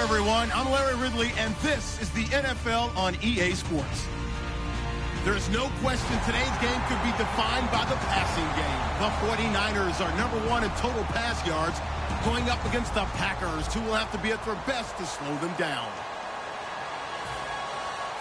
everyone. I'm Larry Ridley, and this is the NFL on EA Sports. There's no question today's game could be defined by the passing game. The 49ers are #1 in total pass yards, going up against the Packers, who will have to be at their best to slow them down.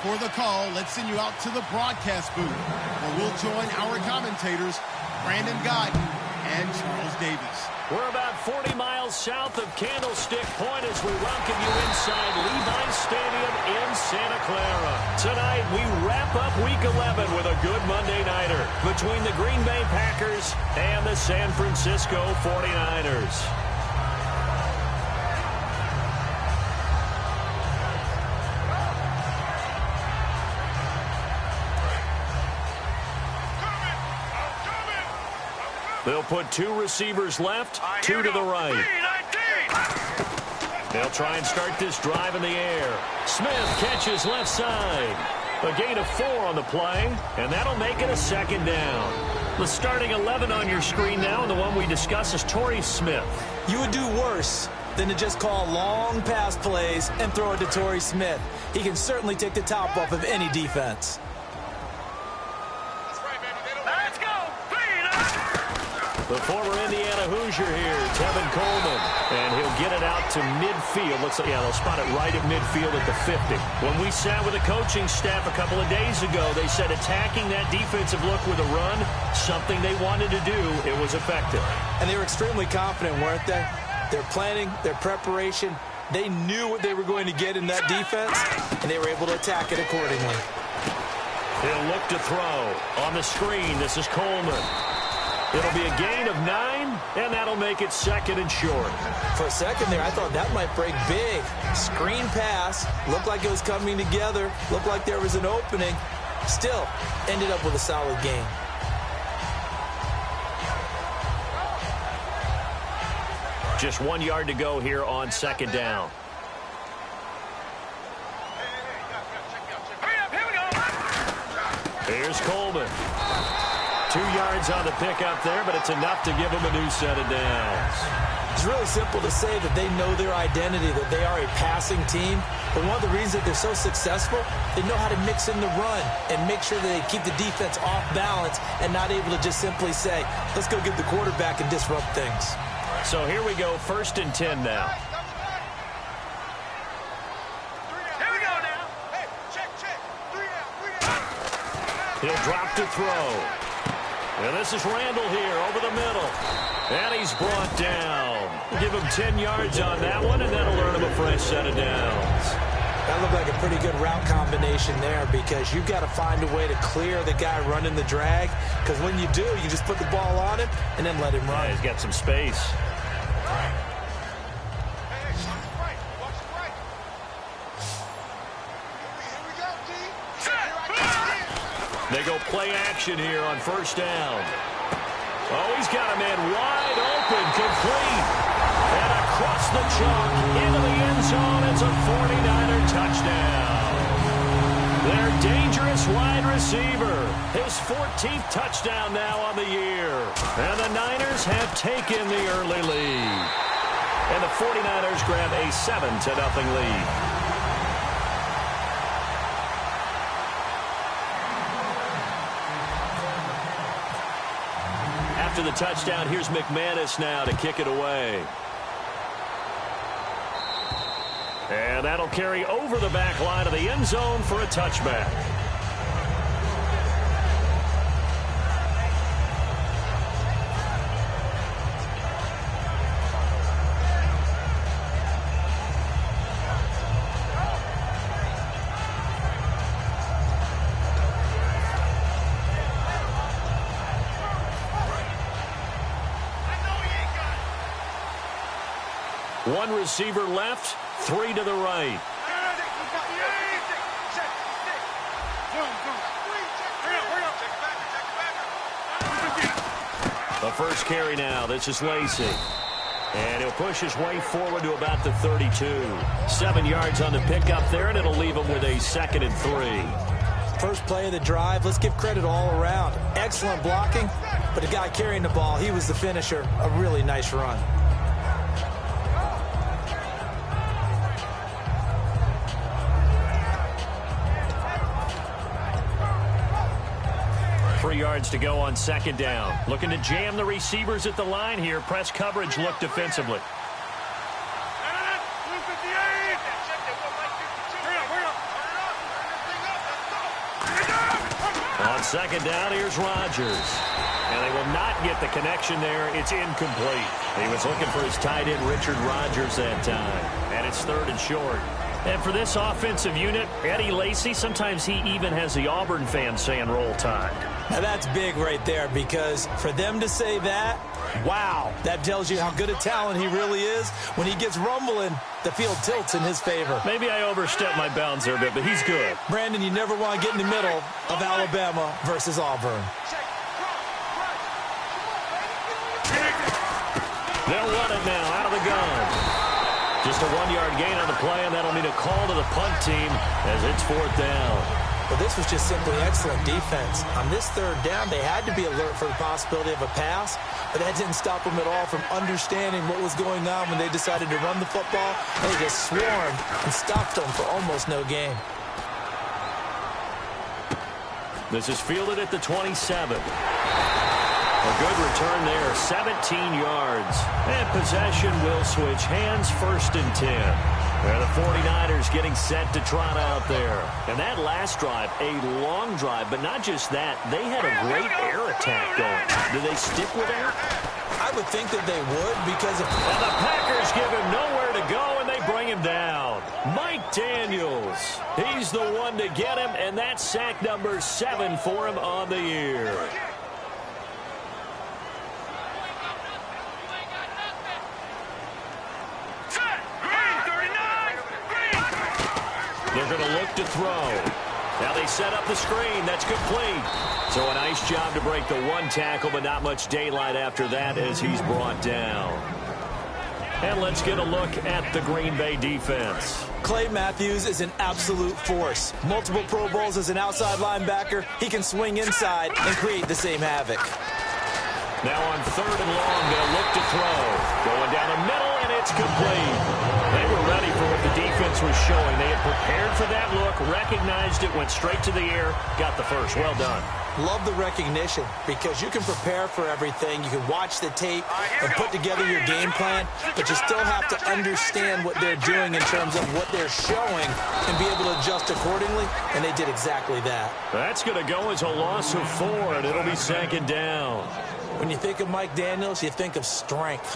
For the call, let's send you out to the broadcast booth, where we'll join our commentators, Brandon Gaudin and Charles Davis. We're about 40 miles south of Candlestick Point as we welcome you inside Levi's Stadium in Santa Clara. Tonight, we wrap up Week 11 with a good Monday nighter between the Green Bay Packers and the San Francisco 49ers. They'll put 2 receivers left, 2 to the right. They'll try and start this drive in the air. Smith catches left side. A gain of 4 on the play, and that'll make it a 2nd down. The starting 11 on your screen now, and the one we discuss is Torrey Smith. You would do worse than to just call long pass plays and throw it to Torrey Smith. He can certainly take the top off of any defense. The former Indiana Hoosier here, Tevin Coleman, and he'll get it out to midfield. Looks like, yeah, they'll spot it right at midfield at the 50. When we sat with the coaching staff a couple of days ago, they said attacking that defensive look with a run, something they wanted to do, it was effective. And they were extremely confident, weren't they? Their planning, their preparation, they knew what they were going to get in that defense, and they were able to attack it accordingly. He'll look to throw. On the screen, this is Coleman. It'll be a gain of 9, and that'll make it 2nd and short. For a second there, I thought that might break big. Screen pass, looked like it was coming together, looked like there was an opening. Still, ended up with a solid gain. Just 1 yard to go here on 2nd down. Here's Coleman. 2 yards on the pickup there, but it's enough to give them a new set of downs. It's really simple to say that they know their identity, that they are a passing team. But one of the reasons that they're so successful, they know how to mix in the run and make sure that they keep the defense off balance and not able to just simply say, let's go get the quarterback and disrupt things. So here we go, 1st and 10 now. He'll drop to throw. And this is Randall here over the middle. And he's brought down. Give him 10 yards on that one, and that'll earn him a fresh set of downs. That looked like a pretty good route combination there because you've got to find a way to clear the guy running the drag. Because when you do, you just put the ball on him and then let him run. Yeah, he's got some space. They go play action here on 1st down. Oh, he's got a man wide open, complete. And across the chalk into the end zone. It's a 49er touchdown. Their dangerous wide receiver. His 14th touchdown now on the year. And the Niners have taken the early lead. And the 49ers grab a 7-0 lead. After the touchdown, here's McManus now to kick it away. And that'll carry over the back line of the end zone for a touchback. One receiver left, 3 to the right. The first carry now. This is Lacy. And he'll push his way forward to about the 32. 7 yards on the pickup there, and it'll leave him with a 2nd and 3. First play of the drive, let's give credit all around. Excellent blocking, but the guy carrying the ball, he was the finisher. A really nice run. 3 yards to go on second down. Looking to jam the receivers at the line here. Press coverage look defensively. On second down, here's Rodgers. And they will not get the connection there. It's incomplete. He was looking for his tight end, Richard Rodgers, that time. And it's 3rd and short. And for this offensive unit, Eddie Lacy, sometimes he even has the Auburn fans saying roll tide. Now that's big right there, because for them to say that, wow, that tells you how good a talent he really is. When he gets rumbling, the field tilts in his favor. Maybe I overstepped my bounds there a bit, but he's good. Brandon, you never want to get in the middle of Alabama versus Auburn. They'll run it now out of the gun. Just a 1-yard gain on the play, and that'll mean a call to the punt team as it's 4th down. Well, this was just simply excellent defense. On this 3rd down, they had to be alert for the possibility of a pass, but that didn't stop them at all from understanding what was going on when they decided to run the football. They just swarmed and stopped them for almost no gain. This is fielded at the 27. A good return there, 17 yards. And possession will switch hands, 1st and 10. And the 49ers getting set to trot out there. And that last drive, a long drive, but not just that. They had a great air attack going. Do they stick with that? I would think that they would, because of... And the Packers give him nowhere to go, and they bring him down. Mike Daniels, he's the one to get him, and that's sack number 7 for him on the year. They're going to look to throw. Now they set up the screen. That's complete. So a nice job to break the 1 tackle, but not much daylight after that as he's brought down. And let's get a look at the Green Bay defense. Clay Matthews is an absolute force. Multiple Pro Bowls as an outside linebacker. He can swing inside and create the same havoc. Now on 3rd and long, they'll look to throw. Going down the middle, and it's complete. They were ready for what the defense was showing. They had prepared for that look, recognized it, went straight to the air, got the first. Well done. Love the recognition, because you can prepare for everything. You can watch the tape and put together your game plan, but you still have to understand what they're doing in terms of what they're showing and be able to adjust accordingly, and they did exactly that. That's going to go as a loss of 4, and it'll be 2nd down. When you think of Mike Daniels, you think of strength.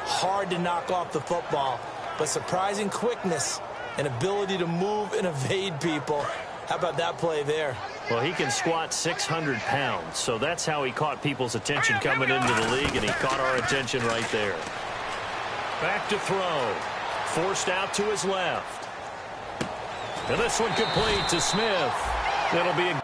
Hard to knock off the football, but surprising quickness and ability to move and evade people. How about that play there? Well, he can squat 600 pounds, so that's how he caught people's attention coming into the league, and he caught our attention right there. Back to throw. Forced out to his left. And this one complete to Smith. It'll be a...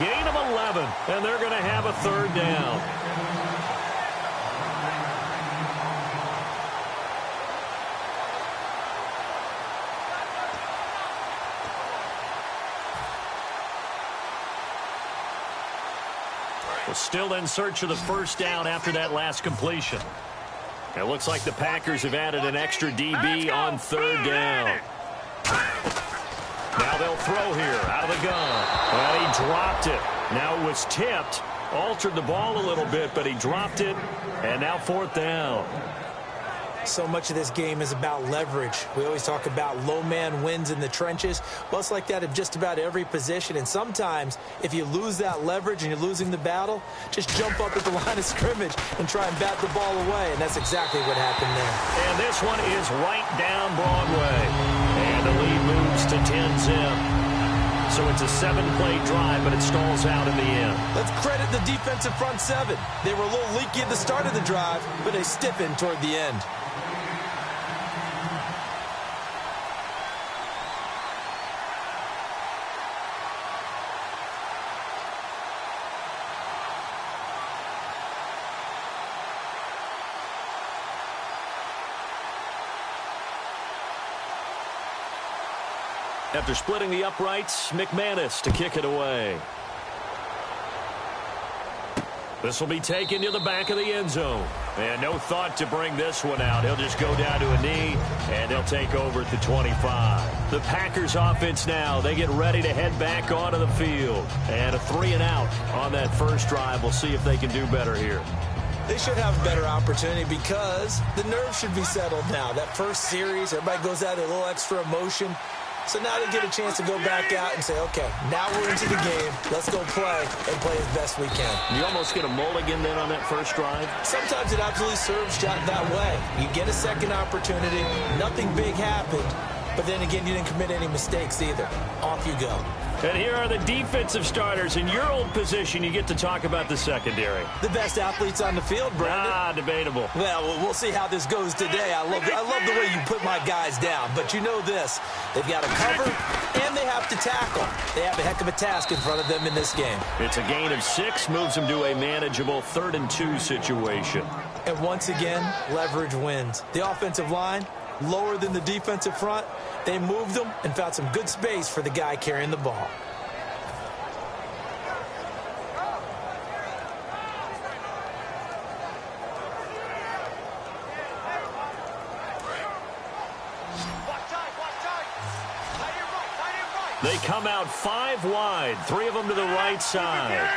Gain of 11, and they're going to have a 3rd down. Well, still in search of the 1st down after that last completion. It looks like the Packers have added an extra DB on 3rd down. Now they'll throw here out of the gun. Well, he dropped it. Now it was tipped. Altered the ball a little bit, but he dropped it. And now 4th down. So much of this game is about leverage. We always talk about low man wins in the trenches. Well, it's like that in just about every position. And sometimes, if you lose that leverage and you're losing the battle, just jump up at the line of scrimmage and try and bat the ball away. And that's exactly what happened there. And this one is right down Broadway. And the lead moves to 10-zip. So it's a 7-play drive, but it stalls out in the end. Let's credit the defensive front 7. They were a little leaky at the start of the drive, but they stiffened toward the end. After splitting the uprights, McManus to kick it away. This will be taken to the back of the end zone. And no thought to bring this one out. He'll just go down to a knee, and they'll take over at the 25. The Packers offense now, they get ready to head back onto the field. And a 3-and-out on that first drive. We'll see if they can do better here. They should have a better opportunity because the nerves should be settled now. That first series, everybody goes out with a little extra emotion. So now they get a chance to go back out and say, okay, now we're into the game. Let's go play and play as best we can. You almost get a mulligan then on that first drive? Sometimes it absolutely serves that way. You get a second opportunity. Nothing big happened. But then again, you didn't commit any mistakes either. Off you go. And here are the defensive starters. In your old position, you get to talk about the secondary. The best athletes on the field, Brandon. Debatable. Well, we'll see how this goes today. I love the way you put my guys down. But you know this. They've got to cover, and they have to tackle. They have a heck of a task in front of them in this game. It's a gain of 6, moves them to a manageable 3rd-and-2 situation. And once again, leverage wins. The offensive line, lower than the defensive front. They moved them and found some good space for the guy carrying the ball. They come out 5 wide, 3 of them to the right side.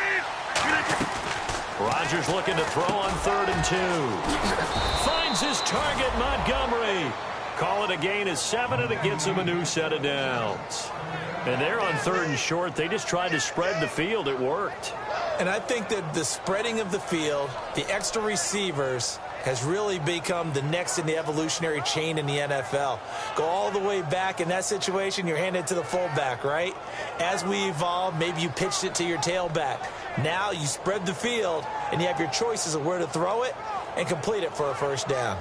Rodgers looking to throw on 3rd-and-2. Finds his target, Montgomery. Call it a gain of 7, and it gets him a new set of downs. And they're on 3rd and short. They just tried to spread the field. It worked. And I think that the spreading of the field, the extra receivers, has really become the next in the evolutionary chain in the NFL. Go all the way back in that situation, you're handed to the fullback, right? As we evolve, maybe you pitched it to your tailback. Now you spread the field, and you have your choices of where to throw it and complete it for a first down.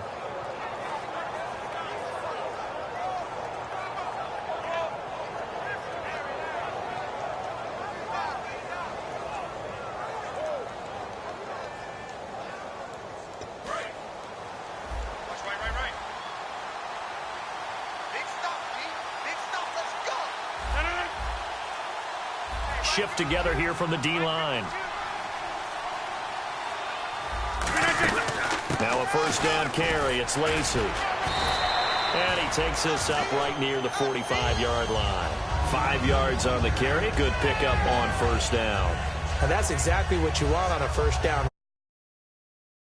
Shift together here from the D-line. Now a first down carry. It's Lacy. And he takes this up right near the 45-yard line. 5 yards on the carry. Good pickup on first down. And that's exactly what you want on a first down.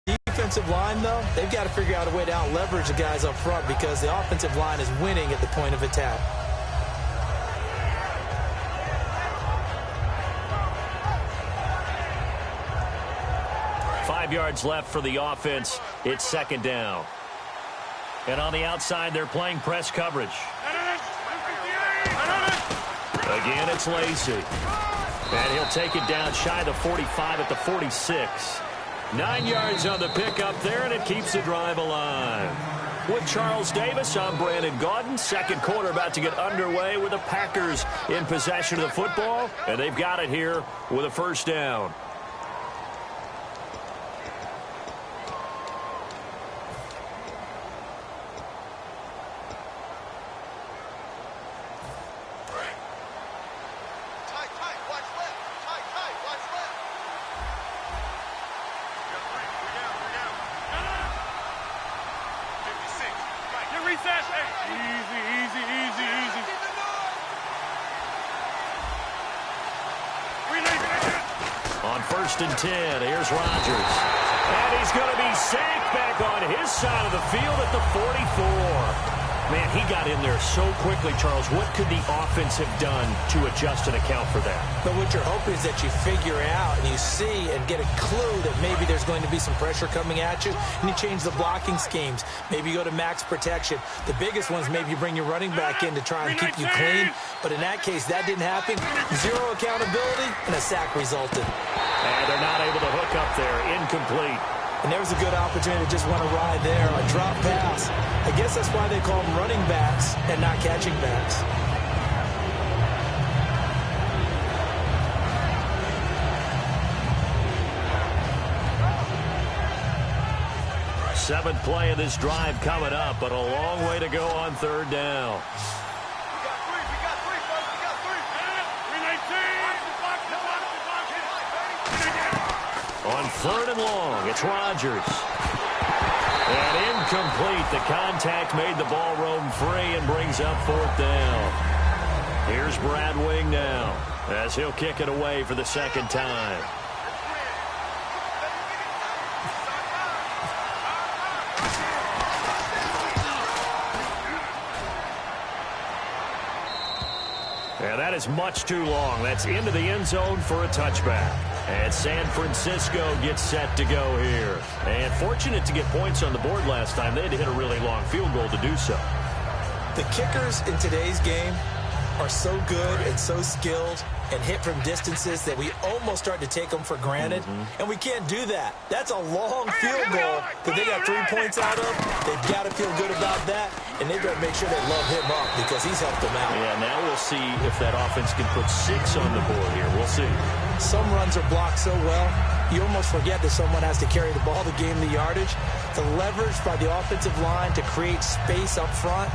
Defensive line, though, they've got to figure out a way to out-leverage the guys up front because the offensive line is winning at the point of attack. Yards left for the offense. It's 2nd down. And on the outside, they're playing press coverage. Again, it's Lacy. And he'll take it down shy of the 45 at the 46. 9 yards on the pickup there, and it keeps the drive alive. With Charles Davis, I'm Brandon Gaudin. Second quarter about to get underway with the Packers in possession of the football. And they've got it here with a first down. On 1st and 10, here's Rodgers. And he's going to be sacked back on his side of the field at the 44. Man, he got in there so quickly, Charles. What could the offense have done to adjust and account for that? But what you're hoping is that you figure out and you see and get a clue that maybe there's going to be some pressure coming at you, and you change the blocking schemes. Maybe you go to max protection. The biggest ones, maybe you bring your running back in to try and keep you clean. But in that case, that didn't happen. 0 accountability, and a sack resulted. And they're not able to hook up there. Incomplete. And there was a good opportunity to just want to ride there, a drop pass. I guess that's why they call them running backs and not catching backs. Seventh play of this drive coming up, but a long way to go on 3rd down. On 3rd and long, it's Rodgers. And incomplete. The contact made the ball roam free and brings up 4th down. Here's Brad Wing now as he'll kick it away for the 2nd time. And that is much too long. That's into the end zone for a touchback. And San Francisco gets set to go here. And fortunate to get points on the board last time. They had to hit a really long field goal to do so. The kickers in today's game are so good and so skilled and hit from distances that we almost start to take them for granted. And we can't do that. That's a long field goal that they got 3 points out of. They've got to feel good about that, and they've got to make sure they love him up because he's helped them out. Yeah, now we'll see if that offense can put 6 on the board here. We'll see. Some runs are blocked so well, you almost forget that someone has to carry the ball to gain the yardage. The leverage by the offensive line to create space up front,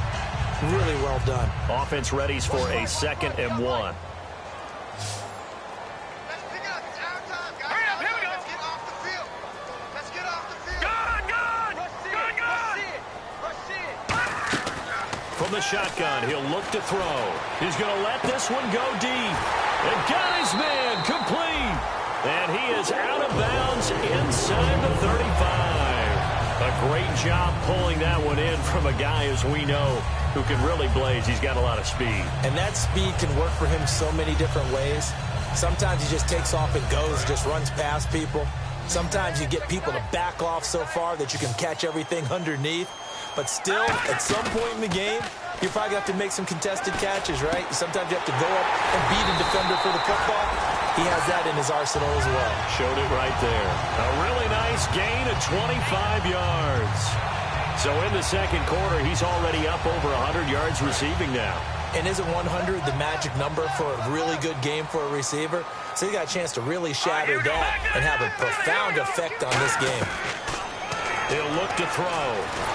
really well done. Offense readies for a 2nd and 1. From the shotgun, he'll look to throw. He's going to let this one go deep. And got his man complete. And he is out of bounds inside the 35. A great job pulling that one in from a guy, as we know, who can really blaze. He's got a lot of speed. And that speed can work for him so many different ways. Sometimes he just takes off and goes, just runs past people. Sometimes you get people to back off so far that you can catch everything underneath. But still, at some point in the game, you probably have to make some contested catches, right? Sometimes you have to go up and beat a defender for the football. He has that in his arsenal as well. Showed it right there. A really nice gain of 25 yards. So in the 2nd quarter, he's already up over 100 yards receiving now. And isn't 100 the magic number for a really good game for a receiver? So he got a chance to really shatter that and have a profound effect on this game. He'll look to throw.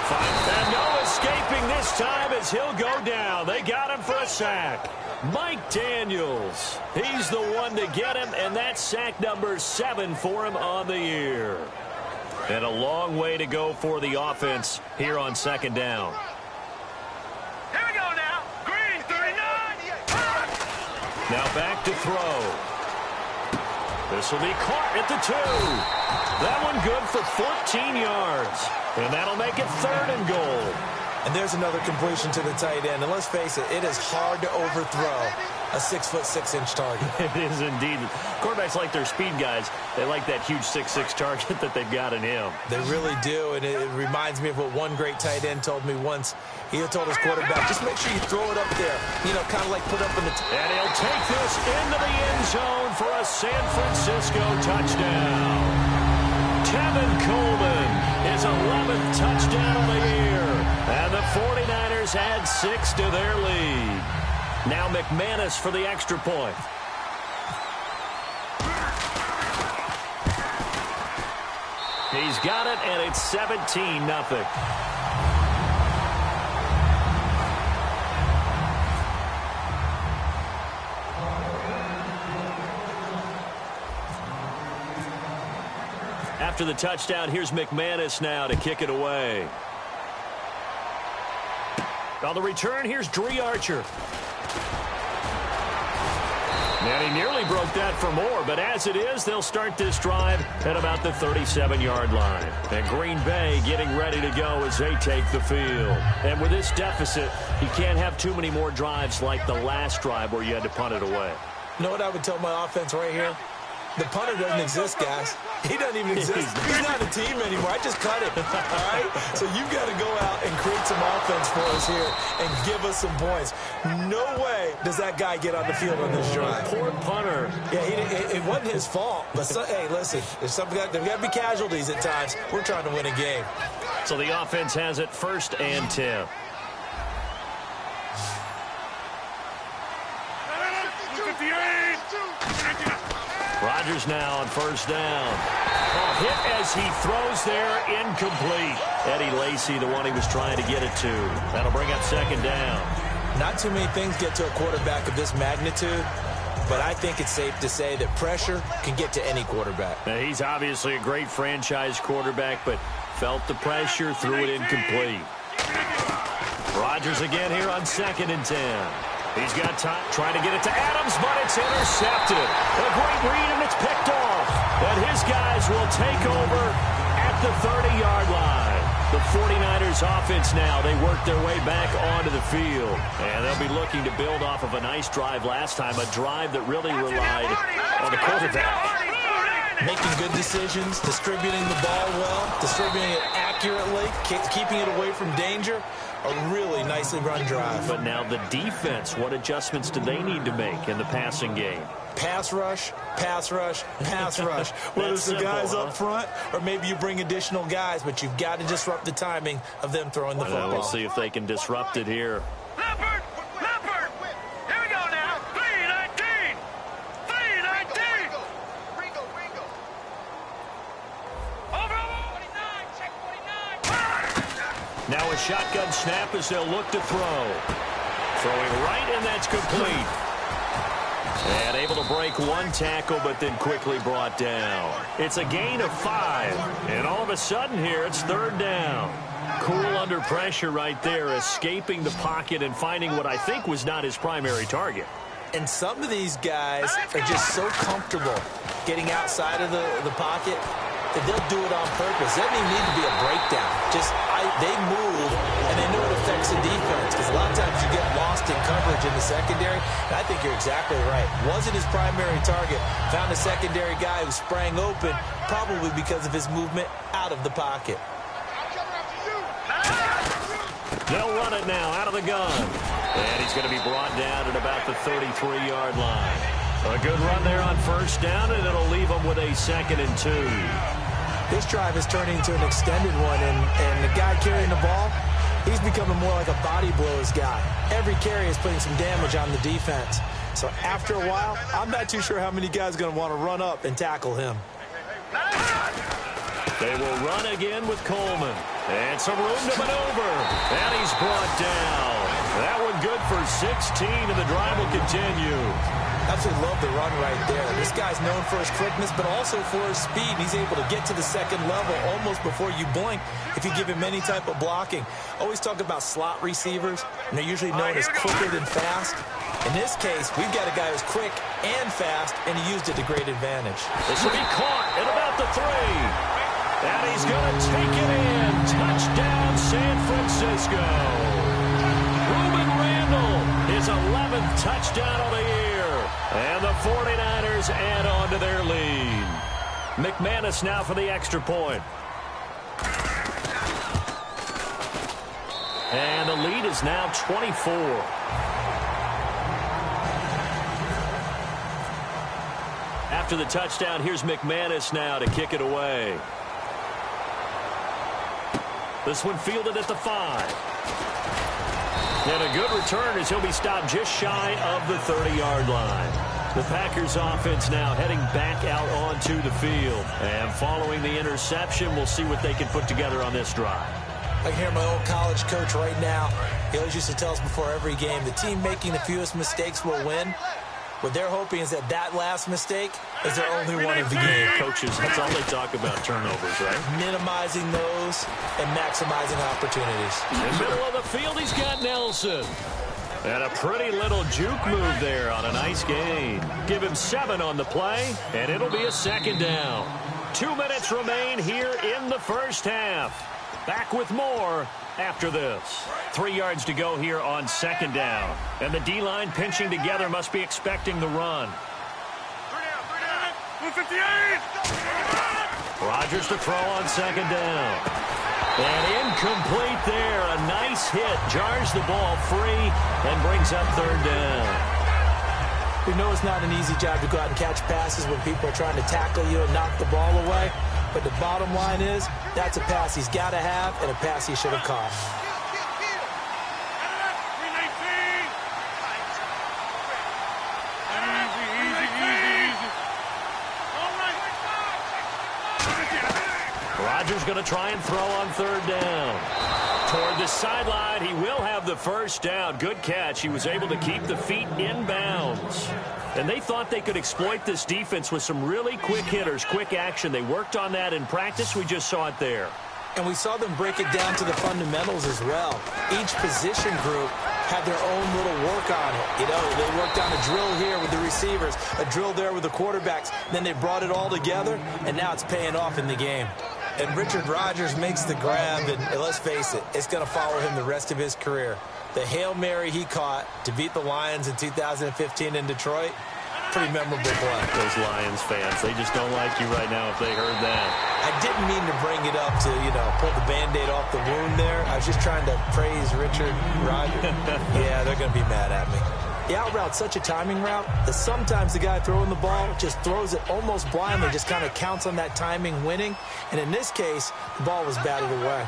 And no escaping this time as he'll go down. They got him for a sack. Mike Daniels. He's the one to get him, and that's sack number 7 for him on the year. And a long way to go for the offense here on 2nd down. Here we go now. Green, 39. Now back to throw. This will be caught at the 2. That one good for 14 yards. And that'll make it 3rd and goal. And there's another completion to the tight end. And let's face it, it is hard to overthrow a 6'6" target. It is indeed. Quarterbacks like their speed guys. They like that huge 6'6" target that they've got in him. They really do. And it reminds me of what one great tight end told me once. He told his quarterback, just make sure you throw it up there. You know, kind of like put up in the... And he'll take this into the end zone for a San Francisco touchdown. Tevin Coleman, his 11th touchdown of the year. And the 49ers add 6 to their lead. Now McManus for the extra point. He's got it, and it's 17-0. After the touchdown, here's McManus now to kick it away. On the return, here's Dre Archer. And he nearly broke that for more, but as it is, they'll start this drive at about the 37-yard line. And Green Bay getting ready to go as they take the field. And with this deficit, you can't have too many more drives like the last drive where you had to punt it away. You know what I would tell my offense right here? The punter doesn't exist, guys. He doesn't even exist. He's not a team anymore. I just cut him. All right? So you've got to go out and create some offense for us here and give us some points. No way does that guy get on the field on this drive. Poor punter. Yeah, it wasn't his fault. But, hey, listen, there's got to be casualties at times. We're trying to win a game. So the offense has it 1st and 10. Rodgers now on 1st down. Hit as he throws there, incomplete. Eddie Lacy, the one he was trying to get it to. That'll bring up 2nd down. Not too many things get to a quarterback of this magnitude but I think it's safe to say that pressure can get to any quarterback. Now, he's obviously a great franchise quarterback, but felt the pressure, threw it incomplete. Rodgers again here on 2nd and 10. He's got time trying to get it to Adams, but it's intercepted. A great read, and it's picked off. And his guys will take over at the 30-yard line. The 49ers offense now, they work their way back onto the field. And they'll be looking to build off of a nice drive last time, a drive that really relied on the quarterback. Making good decisions, distributing the ball well, distributing it accurately, keeping it away from danger. A really nicely run drive. But now the defense, what adjustments do they need to make in the passing game? Pass rush, pass rush, pass rush. Whether it's the guys up front or maybe you bring additional guys, but you've got to disrupt the timing of them throwing the football. We'll see if they can disrupt it here. Leopard! Leopard! Here we go now. 3-19! 3-19! Ringo! Over! 49! Check 49! Now a shotgun snap as they'll look to throw. Throwing right, and that's complete. And able to break one tackle, but then quickly brought down. It's a gain of 5. And all of a sudden here, it's 3rd down. Cool under pressure right there, escaping the pocket and finding what I think was not his primary target. And some of these guys are just so comfortable getting outside of the pocket that they'll do it on purpose. It doesn't even need to be a breakdown. They move, and they know it affects the defense, because a lot of times you get lost in coverage in the secondary. And I think you're exactly right. Wasn't his primary target. Found a secondary guy who sprang open, probably because of his movement out of the pocket. They'll run it now out of the gun. And he's going to be brought down at about the 33-yard line. A good run there on 1st down, and it'll leave them with a 2nd and 2. This drive is turning into an extended one, and the guy carrying the ball, he's becoming more like a body blows guy. Every carry is putting some damage on the defense. So after a while, I'm not too sure how many guys are going to want to run up and tackle him. They will run again with Coleman. And some room to maneuver. And he's brought down. That one good for 16, and the drive will continue. Absolutely love the run right there. This guy's known for his quickness, but also for his speed. He's able to get to the 2nd level almost before you blink if you give him any type of blocking. Always talk about slot receivers, and they're usually known as quicker than fast. In this case, we've got a guy who's quick and fast, and he used it to great advantage. This will be caught at about the 3. And he's going to take it in. Touchdown, San Francisco. Ruben Randall, his 11th touchdown of the year. And the 49ers add on to their lead. McManus now for the extra point. And the lead is now 24. After the touchdown, here's McManus now to kick it away. This one fielded at the 5. And a good return as he'll be stopped just shy of the 30-yard line. The Packers offense now heading back out onto the field. And following the interception, we'll see what they can put together on this drive. I can hear my old college coach right now. He always used to tell us before every game, the team making the fewest mistakes will win. What they're hoping is that last mistake is their only one of the game. Coaches, that's all they talk about, turnovers, right? Minimizing those and maximizing opportunities. In the middle of the field, he's got Nelson. And a pretty little juke move there on a nice gain. Give him 7 on the play, and it'll be a 2nd down. 2 minutes remain here in the 1st half. Back with more after this. 3 yards to go here on 2nd down. And the D-line pinching together, must be expecting the run. 158! Rodgers to throw on 2nd down. And incomplete there. A nice hit. Jars the ball free and brings up 3rd down. We know it's not an easy job to go out and catch passes when people are trying to tackle you and knock the ball away. But the bottom line is, that's a pass he's got to have and a pass he should have caught. Rodgers going to try and throw on 3rd down. Toward the sideline, he will have the 1st down. Good catch. He was able to keep the feet in bounds. And they thought they could exploit this defense with some really quick hitters, quick action. They worked on that in practice. We just saw it there. And we saw them break it down to the fundamentals as well. Each position group had their own little work on it. You know, they worked on a drill here with the receivers, a drill there with the quarterbacks. Then they brought it all together, and now it's paying off in the game. And Richard Rodgers makes the grab, and let's face it, it's going to follow him the rest of his career. The Hail Mary he caught to beat the Lions in 2015 in Detroit, pretty memorable play. Those Lions fans, they just don't like you right now if they heard that. I didn't mean to bring it up to, pull the Band-Aid off the wound there. I was just trying to praise Richard Rodgers. Yeah, they're going to be mad at me. The out route's such a timing route that sometimes the guy throwing the ball just throws it almost blindly, just kind of counts on that timing winning. And in this case, the ball was batted away.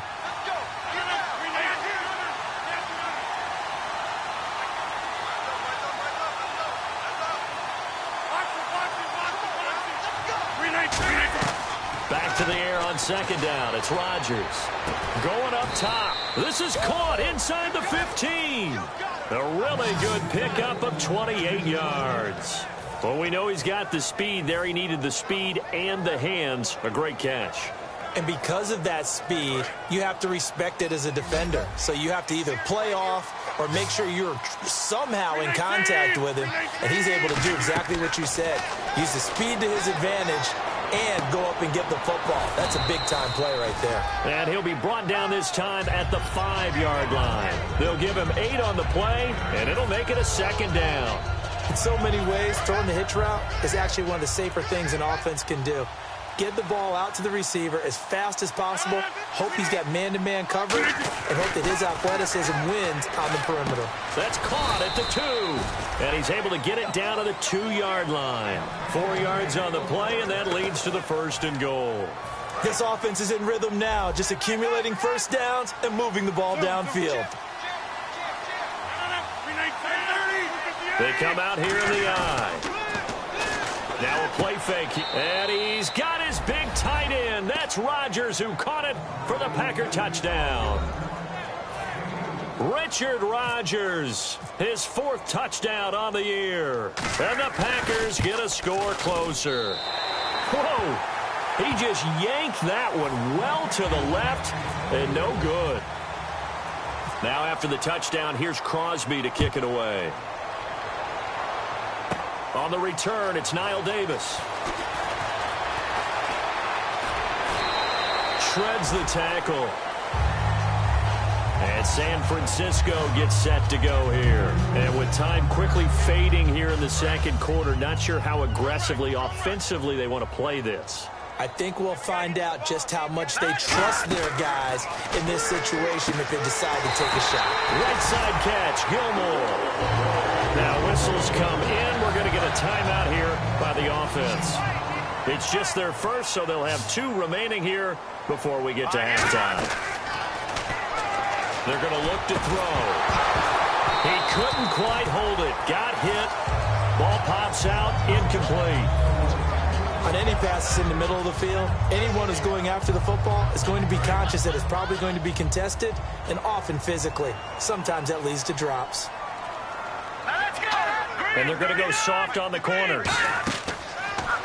Back to the air on second down. It's Rodgers. Going up top. This is caught inside the 15. A really good pickup of 28 yards. Well, we know he's got the speed there. He needed the speed and the hands. A great catch. And because of that speed, you have to respect it as a defender. So you have to either play off or make sure you're somehow in contact with him. And he's able to do exactly what you said. Use the speed to his advantage and go up and get the football. That's a big-time play right there. And he'll be brought down this time at the 5-yard line. They'll give him 8 on the play, and it'll make it a second down. In so many ways, throwing the hitch route is actually one of the safer things an offense can do. Get the ball out to the receiver as fast as possible, hope he's got man-to-man coverage, and hope that his athleticism wins on the perimeter. That's caught at the 2, and he's able to get it down to the 2-yard line. 4 yards on the play, and that leads to the 1st and goal. This offense is in rhythm now, just accumulating first downs and moving the ball downfield. They come out here in the eye. Now a play fake, and he's got his big tight end. That's Rodgers who caught it for the Packer touchdown. Richard Rodgers, his 4th touchdown on the year. And the Packers get a score closer. Whoa, he just yanked that one well to the left and no good. Now after the touchdown, here's Crosby to kick it away. On the return, it's Knile Davis. Shreds the tackle. And San Francisco gets set to go here. And with time quickly fading here in the second quarter, not sure how aggressively, offensively they want to play this. I think we'll find out just how much they trust their guys in this situation if they decide to take a shot. Right side catch, Gilmore. Now whistles come in. We're going to get a timeout here by the offense. It's just their first, so they'll have 2 remaining here before we get to halftime. They're going to look to throw. He couldn't quite hold it. Got hit. Ball pops out, incomplete. On any passes in the middle of the field, anyone who's going after the football is going to be conscious that it's probably going to be contested and often physically. Sometimes that leads to drops. And they're going to go soft on the corners.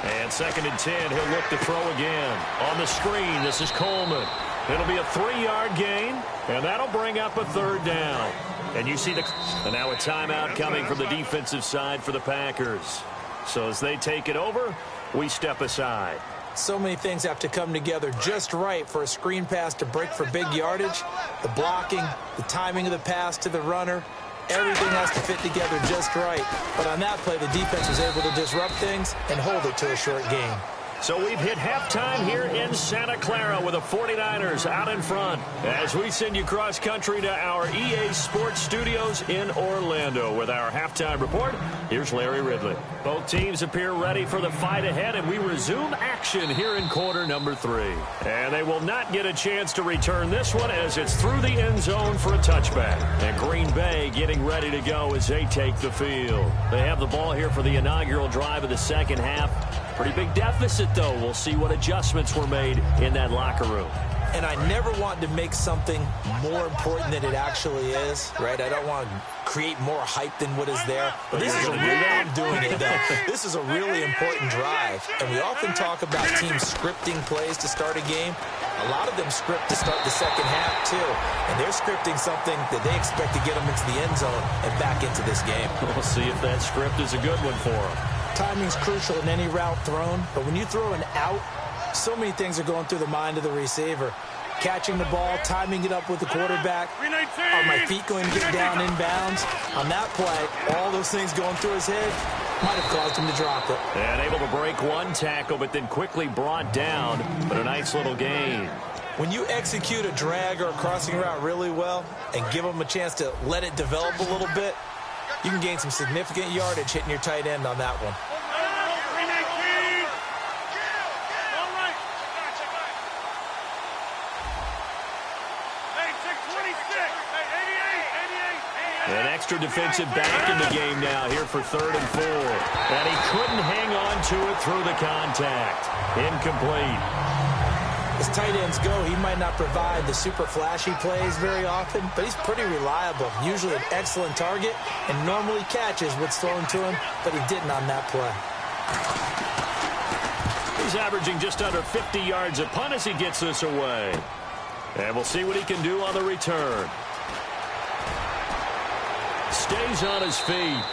And 2nd and 10, he'll look to throw again. On the screen, this is Coleman. It'll be a 3-yard gain, and that'll bring up a 3rd down. And you see and now a timeout coming from the defensive side for the Packers. So as they take it over, we step aside. So many things have to come together just right for a screen pass to break for big yardage. The blocking, the timing of the pass to the runner, everything has to fit together just right. But on that play, the defense was able to disrupt things and hold it to a short gain. So we've hit halftime here in Santa Clara with the 49ers out in front. As we send you cross country to our EA Sports Studios in Orlando with our halftime report, here's Larry Ridley. Both teams appear ready for the fight ahead, and we resume action here in quarter number 3. And they will not get a chance to return this one as it's through the end zone for a touchback. And Green Bay getting ready to go as they take the field. They have the ball here for the inaugural drive of the second half. Pretty big deficit, though. We'll see what adjustments were made in that locker room. And I never want to make something more important than it actually is, right? I don't want to create more hype than what is there. But this is I'm doing it, though. This is a really important drive. And we often talk about teams scripting plays to start a game. A lot of them script to start the second half, too. And they're scripting something that they expect to get them into the end zone and back into this game. We'll see if that script is a good one for them. Timing's crucial in any route thrown, but when you throw an out, so many things are going through the mind of the receiver. Catching the ball, timing it up with the quarterback. Are my feet going to get down inbounds? On that play, all those things going through his head might have caused him to drop it. And able to break one tackle, but then quickly brought down. But a nice little gain. When you execute a drag or a crossing route really well and give them a chance to let it develop a little bit, you can gain some significant yardage hitting your tight end on that one. An extra defensive back in the game now here for 3rd and 4. And he couldn't hang on to it through the contact. Incomplete. As tight ends go, he might not provide the super flashy plays very often, but he's pretty reliable. Usually an excellent target and normally catches what's thrown to him, but he didn't on that play. He's averaging just under 50 yards a punt as he gets this away. And we'll see what he can do on the return. Stays on his feet.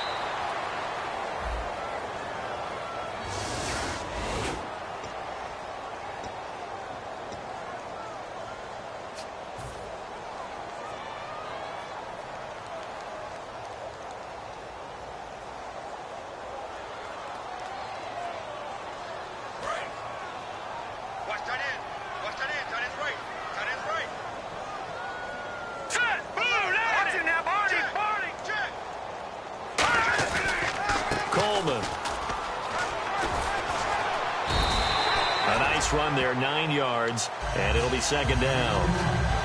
Run there, 9 yards, and it'll be 2nd down.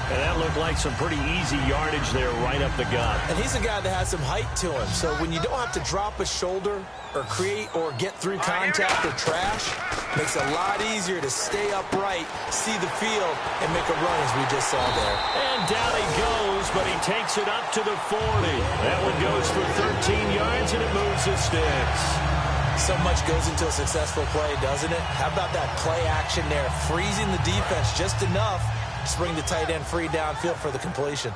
And that looked like some pretty easy yardage there right up the gut. And he's a guy that has some height to him, so when you don't have to drop a shoulder or create or get through contact or trash, makes it a lot easier to stay upright, see the field, and make a run as we just saw there. And down he goes, but he takes it up to the 40. That one goes for 13 yards, and it moves the sticks. So much goes into a successful play, doesn't it? How about that play action there, freezing the defense just enough to bring the tight end free downfield for the completion.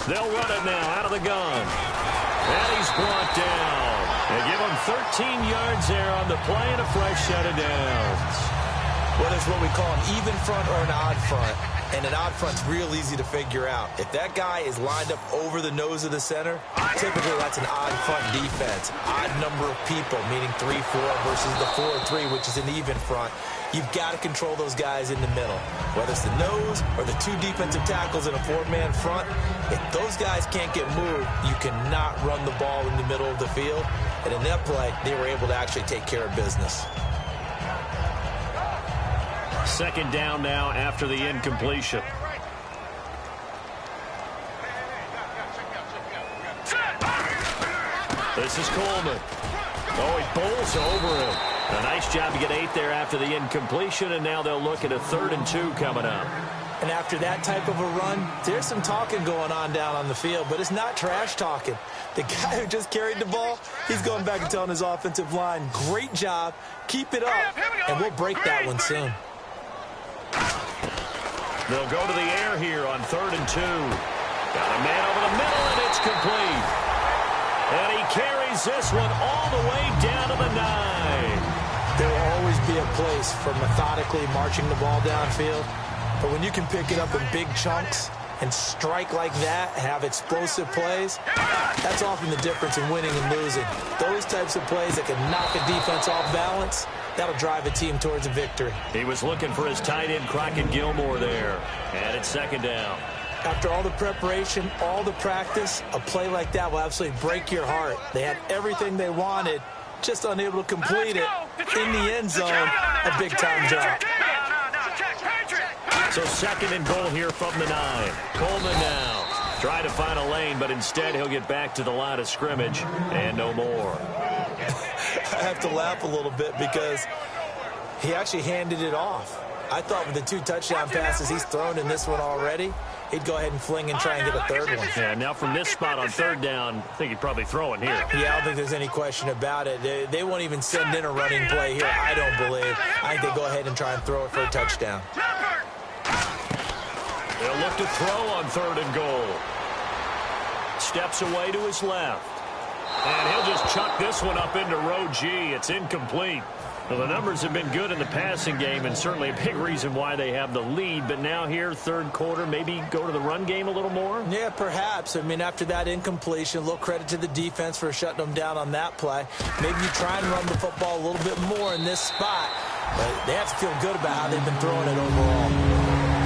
They'll run it now out of the gun. And he's brought down. They give him 13 yards there on the play and a fresh set of downs. Well, there's what we call an even front or an odd front. And an odd front's real easy to figure out. If that guy is lined up over the nose of the center, typically that's an odd front defense. Odd number of people, meaning 3-4 versus the 4-3, which is an even front. You've got to control those guys in the middle. Whether it's the nose or the 2 defensive tackles in a 4-man front, if those guys can't get moved, you cannot run the ball in the middle of the field. And in that play, they were able to actually take care of business. 2nd down now after the incompletion. This is Coleman. Oh, he bowls over him. A nice job to get 8 there after the incompletion, and now they'll look at a 3rd and 2 coming up. And after that type of a run, there's some talking going on down on the field, but it's not trash talking. The guy who just carried the ball, he's going back and telling his offensive line, great job, keep it up, and we'll break that one soon. They'll go to the air here on 3rd and 2. Got a man over the middle, and it's complete. And he carries this one all the way down to the 9. There will always be a place for methodically marching the ball downfield. But when you can pick it up in big chunks and strike like that, have explosive plays, that's often the difference in winning and losing. Those types of plays that can knock a defense off balance, that'll drive a team towards a victory. He was looking for his tight end, Crockett Gilmore, there. And it's 2nd down. After all the preparation, all the practice, a play like that will absolutely break your heart. They had everything they wanted, just unable to complete it. In the end zone, a big-time drop. So 2nd and goal here from the 9. Coleman now. Try to find a lane, but instead he'll get back to the line of scrimmage and no more. I have to laugh a little bit because he actually handed it off. I thought with the 2 touchdown passes he's thrown in this one already, he'd go ahead and fling and try and get a third one. Yeah, now from this spot on third down, I think he'd probably throw it here. Yeah, I don't think there's any question about it. They won't even send in a running play here, I don't believe. I think they go ahead and try and throw it for a touchdown. They'll look to throw on third and goal. Steps away to his left. And he'll just chuck this one up into row G. It's incomplete. Well, the numbers have been good in the passing game and certainly a big reason why they have the lead. But now here, third quarter, maybe go to the run game a little more? Yeah, perhaps. I mean, after that incompletion, a little credit to the defense for shutting them down on that play. Maybe you try and run the football a little bit more in this spot. But they have to feel good about how they've been throwing it overall.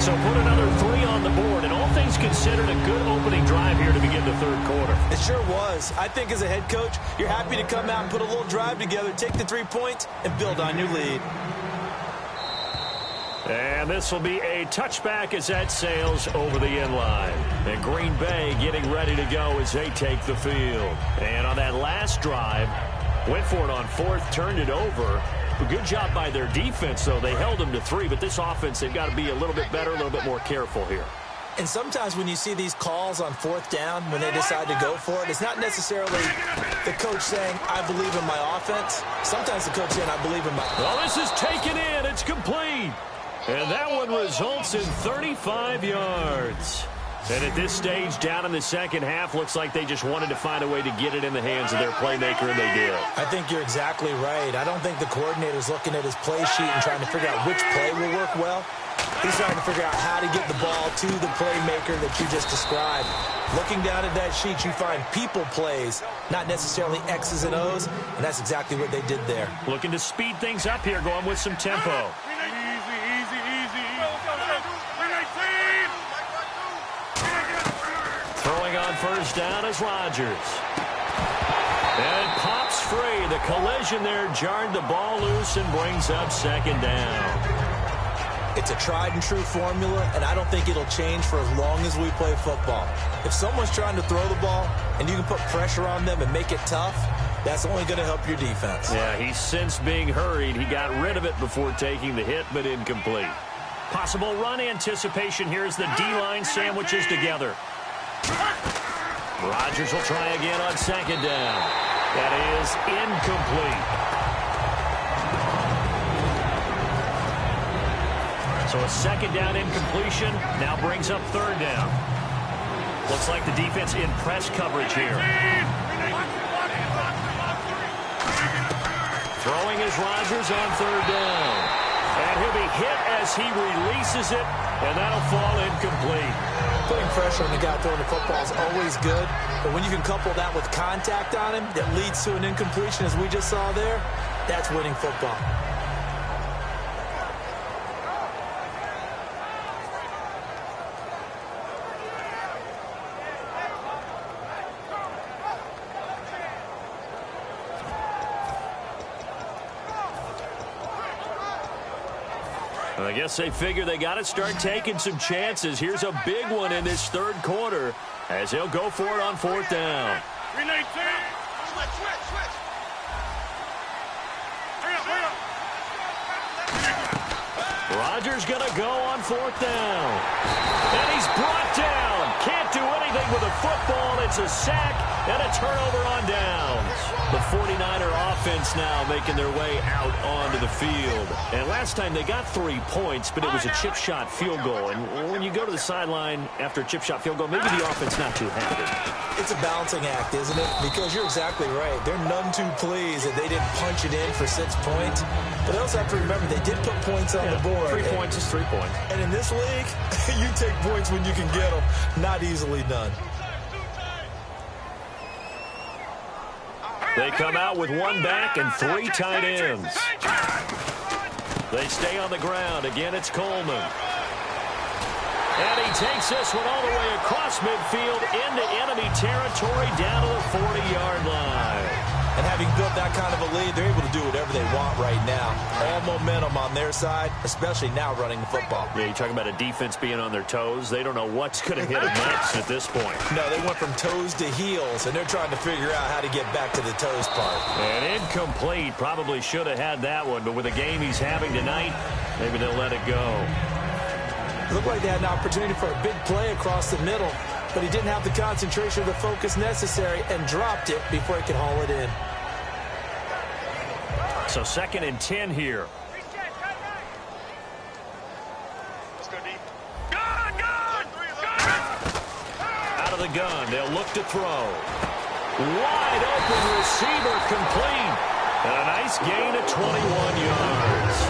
So put another 3 on the board, and all things considered, a good opening drive here to begin the third quarter. It sure was. I think as a head coach, you're happy to come out and put a little drive together, take the 3 points, and build on your lead. And this will be a touchback as that sails over the end line. And Green Bay getting ready to go as they take the field. And on that last drive, went for it on fourth, turned it over. A good job by their defense, though. They held them to 3, but this offense, they've got to be a little bit better, a little bit more careful here. And sometimes when you see these calls on fourth down, when they decide to go for it, it's not necessarily the coach saying, I believe in my offense. Sometimes the coach saying, I believe in my... Well, this is taken in. It's complete. And that one results in 35 yards. And at this stage, down in the second half, looks like they just wanted to find a way to get it in the hands of their playmaker, and they did. I think you're exactly right. I don't think the coordinator's looking at his play sheet and trying to figure out which play will work well. He's trying to figure out how to get the ball to the playmaker that you just described. Looking down at that sheet, you find people plays, not necessarily X's and O's, and that's exactly what they did there. Looking to speed things up here, going with some tempo. Throwing on first down is Rodgers. And it pops free. The collision there jarred the ball loose and brings up second down. It's a tried and true formula, and I don't think it'll change for as long as we play football. If someone's trying to throw the ball and you can put pressure on them and make it tough, that's only going to help your defense. Yeah, he's since being hurried. He got rid of it before taking the hit, but incomplete. Possible run anticipation here as the D-line sandwiches together. Rodgers will try again on second down. That is incomplete. So a second down incompletion now brings up third down. Looks like the defense in press coverage here. Throwing is Rodgers on third down. And he'll be hit as he releases it, and that'll fall incomplete. Putting pressure on the guy throwing the football is always good, but when you can couple that with contact on him that leads to an incompletion, as we just saw there, that's winning football. I guess they figure they got to start taking some chances. Here's a big one in this third quarter as they'll go for it on fourth down. Rodgers going to go on fourth down. And he's brought down. Can't do anything with a football. It's a sack and a turnover on downs. The 49er offense now making their way out onto the field. And last time they got 3 points, but it was a chip shot field goal. And when you go to the sideline after a chip shot field goal, maybe the offense not too happy. It's a balancing act, isn't it? Because you're exactly right. They're none too pleased that they didn't punch it in for 6 points. But they also have to remember they did put points on the board. 3 points is 3 points. And in this league, you take points when you can get them. Not easily done. They come out with 1 back and 3 tight ends. They stay on the ground. Again, it's Coleman. And he takes this one all the way across midfield into enemy territory down to the 40-yard line. And having built that kind of a lead, they're able to do whatever they want right now. All momentum on their side, especially now running the football. Yeah, you're talking about a defense being on their toes. They don't know what's going to hit them next at this point. No, they went from toes to heels, and they're trying to figure out how to get back to the toes part. And incomplete. Probably should have had that one, but with the game he's having tonight, maybe they'll let it go. Looked like they had an opportunity for a big play across the middle, but he didn't have the concentration or the focus necessary and dropped it before he could haul it in. So 2nd and 10 here. Let's go deep. Out of the gun, they'll look to throw. Wide open receiver complete. And a nice gain of 21 yards.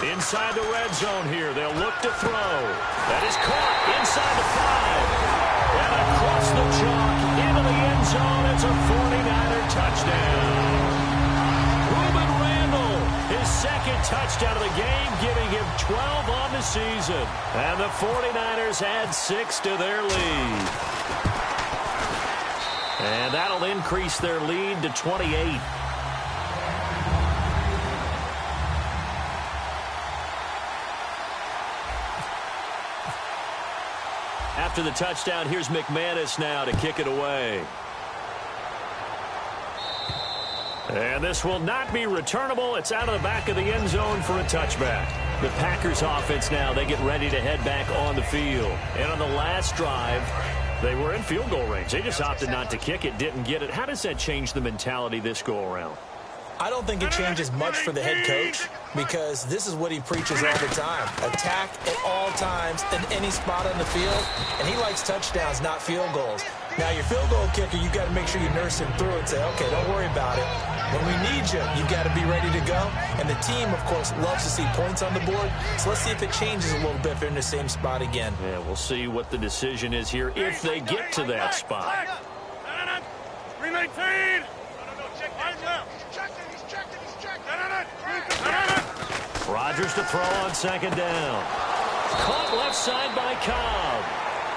Inside the red zone here. They'll look to throw. That is caught inside the 5. And across the chalk into the end zone. It's a 49er touchdown. Ruben Randall, his 2nd touchdown of the game, giving him 12 on the season. And the 49ers add 6 to their lead. And that'll increase their lead to 28. After the touchdown, here's McManus now to kick it away. And this will not be returnable. It's out of the back of the end zone for a touchback. The Packers offense now, they get ready to head back on the field. And on the last drive, they were in field goal range. They just opted not to kick it, didn't get it. How does that change the mentality this go around? I don't think it changes much for the head coach because this is what he preaches all the time. Attack at all times in any spot on the field, and he likes touchdowns, not field goals. Now, your field goal kicker, you've got to make sure you nurse him through and say, okay, don't worry about it. When we need you, you've got to be ready to go. And the team, of course, loves to see points on the board. So let's see if it changes a little bit if they're in the same spot again. Yeah, we'll see what the decision is here if they get to that spot. 319. Rodgers to throw on 2nd down. Caught left side by Cobb.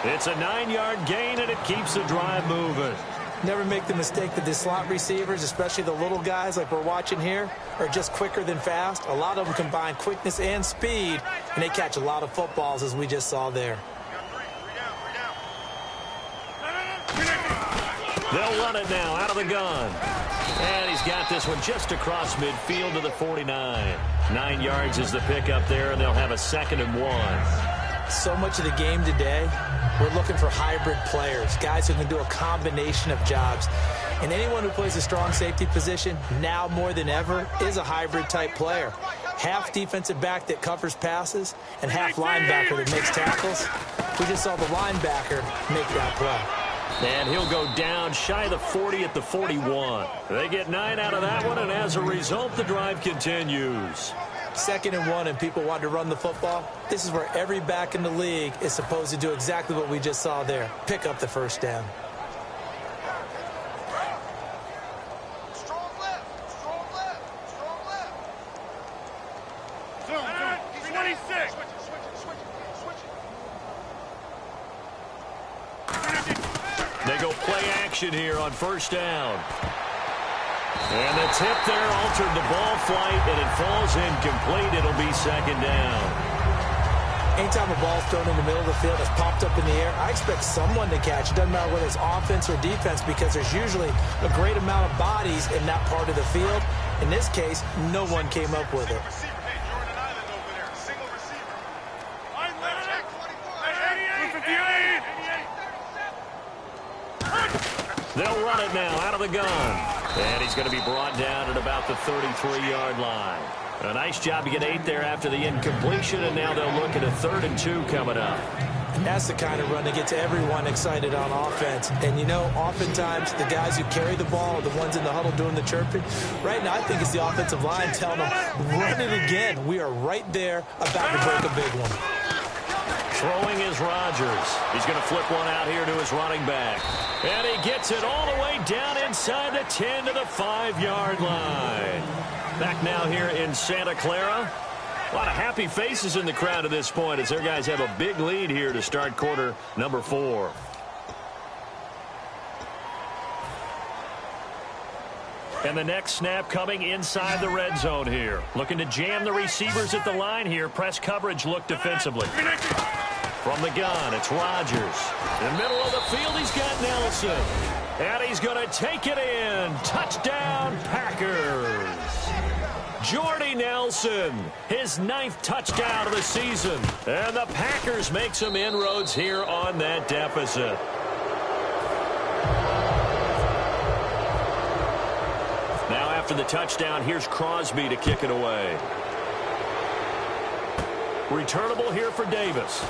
It's a 9-yard gain, and it keeps the drive moving. Never make the mistake that the slot receivers, especially the little guys like we're watching here, are just quicker than fast. A lot of them combine quickness and speed, and they catch a lot of footballs, as we just saw there. They'll run it now out of the gun. And he's got this one just across midfield to the 49. 9 yards is the pickup there, and they'll have a 2nd and 1. So much of the game today, we're looking for hybrid players, guys who can do a combination of jobs. And anyone who plays a strong safety position, now more than ever, is a hybrid-type player. Half defensive back that covers passes and half linebacker that makes tackles. We just saw the linebacker make that play. And he'll go down shy of the 40 at the 41. They get 9 out of that one, and as a result, the drive continues. 2nd and 1, and people want to run the football. This is where every back in the league is supposed to do exactly what we just saw there. Pick up the first down. Strong left. Strong left. Strong left. 26. They go play action here on 1st down. And the tip there altered the ball flight, and it falls incomplete. It'll be 2nd down. Anytime a ball's thrown in the middle of the field, it's popped up in the air, I expect someone to catch. It doesn't matter whether it's offense or defense because there's usually a great amount of bodies in that part of the field. In this case, no one came up with it. They'll run it now out of the gun. And he's going to be brought down at about the 33-yard line. A nice job to get 8 there after the incompletion, and now they'll look at a 3rd and 2 coming up. And that's the kind of run that gets everyone excited on offense. And, you know, oftentimes the guys who carry the ball are the ones in the huddle doing the chirping. Right now, I think it's the offensive line telling them, run it again. We are right there about to break a big one. Throwing is Rodgers. He's going to flip one out here to his running back. And he gets it all the way down inside the 10 to the 5-yard line. Back now here in Santa Clara. A lot of happy faces in the crowd at this point as their guys have a big lead here to start quarter number 4. And the next snap coming inside the red zone here. Looking to jam the receivers at the line here. Press coverage look defensively. From the gun, it's Rodgers. In the middle of the field, he's got Nelson. And he's going to take it in. Touchdown, Packers. Jordy Nelson, his 9th touchdown of the season. And the Packers make some inroads here on that deficit. Now after the touchdown, here's Crosby to kick it away. Returnable here for Davis.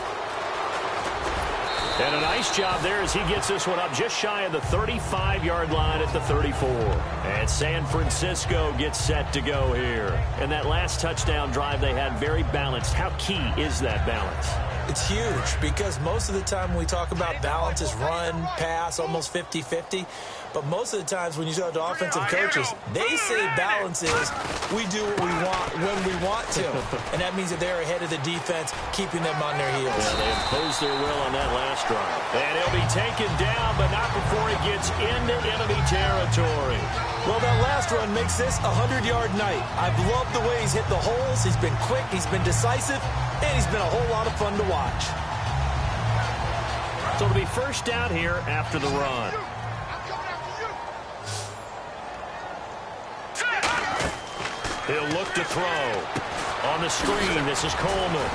And a nice job there as he gets this one up just shy of the 35-yard line at the 34. And San Francisco gets set to go here. And that last touchdown drive they had very balanced. How key is that balance? It's huge because most of the time when we talk about balance is run, pass, almost 50-50. But most of the times when you talk to offensive coaches, they say balance is we do what we want when we want to. And that means that they're ahead of the defense, keeping them on their heels. Yeah, they imposed their will on that last drive. And he'll be taken down, but not before he gets into enemy territory. Well, that last run makes this a 100-yard night. I've loved the way he's hit the holes. He's been quick, he's been decisive, and he's been a whole lot of fun to watch. So it'll be first down here after the run. He'll look to throw. On the screen, this is Coleman.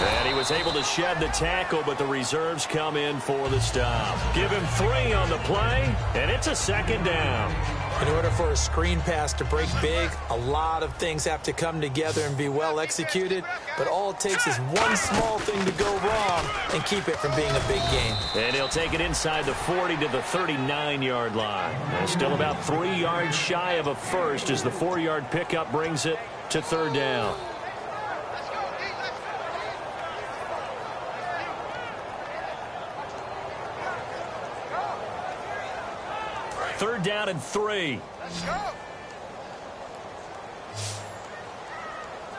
And he was able to shed the tackle, but the reserves come in for the stop. Give him 3 on the play, and it's a second down. In order for a screen pass to break big, a lot of things have to come together and be well executed. But all it takes is one small thing to go wrong and keep it from being a big game. And he'll take it inside the 40 to the 39-yard line. And still about 3 yards shy of a first as the 4-yard pickup brings it to third down. Third down and 3. Let's go. All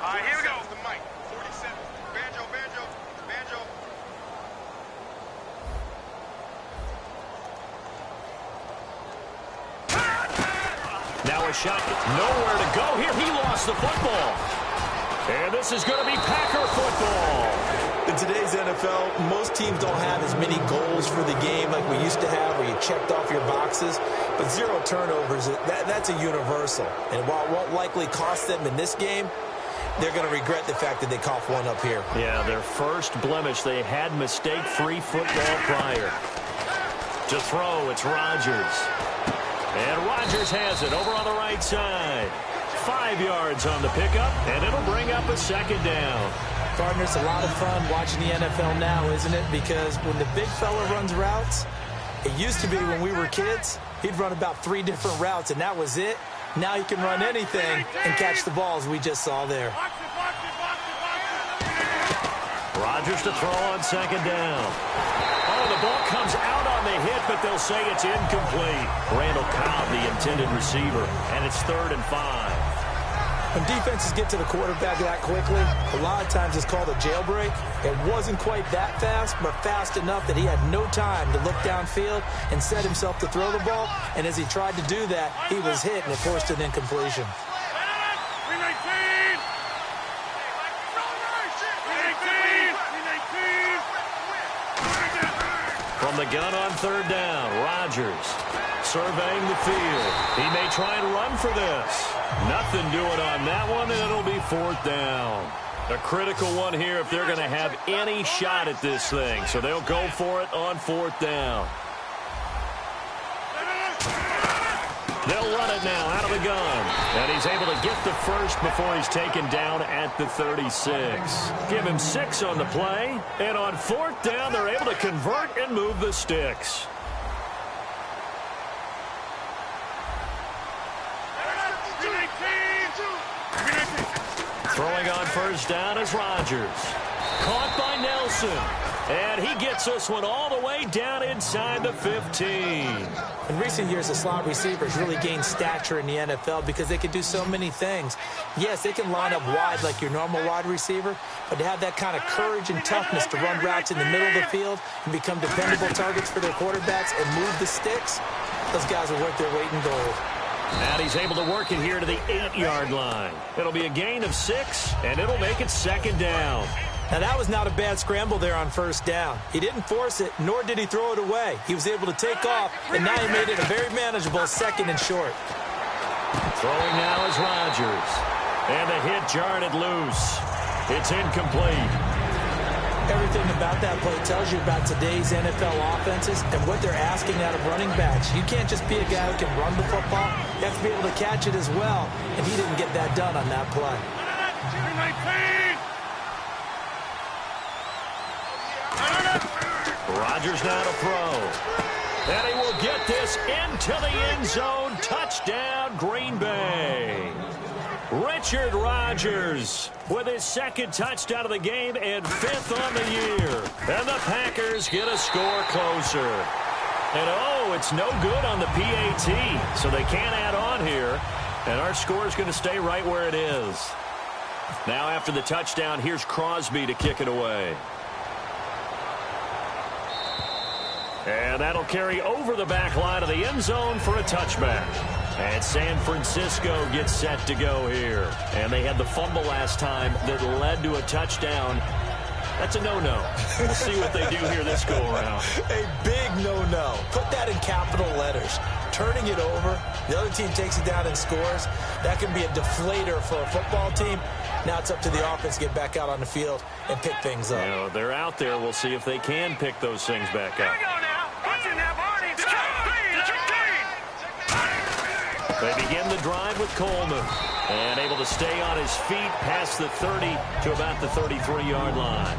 right, here we go. The mic. 47. Banjo, banjo, banjo. Now a shot. Nowhere to go here. He lost the football. And this is going to be Packer football. In today's NFL, most teams don't have as many goals for the game like we used to have where you checked off your boxes. But 0 turnovers, that's a universal. And while it won't likely cost them in this game, they're going to regret the fact that they coughed one up here. Yeah, their first blemish. They had mistake-free football prior. To throw, it's Rodgers. And Rodgers has it over on the right side. 5 yards on the pickup, and it'll bring up a second down. Partner, it's a lot of fun watching the NFL now, isn't it? Because when the big fella runs routes, it used to be when we were kids, he'd run about 3 different routes, and that was it. Now he can run anything and catch the balls we just saw there. Rodgers to throw on second down. Oh, the ball comes out on the hit, but they'll say it's incomplete. Randall Cobb, the intended receiver, and it's 3rd and 5. When defenses get to the quarterback that quickly, a lot of times it's called a jailbreak. It wasn't quite that fast, but fast enough that he had no time to look downfield and set himself to throw the ball. And as he tried to do that, he was hit, and it forced an incompletion. From the gun on third down, Rodgers surveying the field. He may try and run for this. Nothing doing on that one, and it'll be 4th down. A critical one here if they're going to have any shot at this thing. So they'll go for it on 4th down. They'll run it now out of the gun. And he's able to get the first before he's taken down at the 36. Give him 6 on the play. And on 4th down, they're able to convert and move the sticks. Throwing on first down is Rodgers. Caught by Nelson. And he gets this one all the way down inside the 15. In recent years, the slot receivers really gained stature in the NFL because they can do so many things. Yes, they can line up wide like your normal wide receiver, but to have that kind of courage and toughness to run routes in the middle of the field and become dependable targets for their quarterbacks and move the sticks, those guys are worth their weight in gold. And he's able to work it here to the 8-yard line. It'll be a gain of 6, and it'll make it second down. Now, that was not a bad scramble there on first down. He didn't force it, nor did he throw it away. He was able to take off, and now he made it a very manageable second and short. Throwing now is Rodgers. And the hit jarred it loose. It's incomplete. Everything about that play tells you about today's NFL offenses and what they're asking out of running backs. You can't just be a guy who can run the football. You have to be able to catch it as well, and he didn't get that done on that play. Rodgers now to throw. And he will get this into the end zone. Touchdown, Green Bay. Richard Rodgers with his second touchdown of the game and 5th on the year. And the Packers get a score closer. And, oh, it's no good on the PAT, so they can't add on here. And our score is going to stay right where it is. Now after the touchdown, here's Crosby to kick it away. And that'll carry over the back line of the end zone for a touchback. And San Francisco gets set to go here. And they had the fumble last time that led to a touchdown. That's a no-no. We'll see what they do here this go-around. A big no-no. Put that in capital letters. Turning it over, the other team takes it down and scores. That can be a deflator for a football team. Now it's up to the offense to get back out on the field and pick things up. You know, they're out there. We'll see if they can pick those things back up. They begin the drive with Coleman. And able to stay on his feet past the 30 to about the 33-yard line.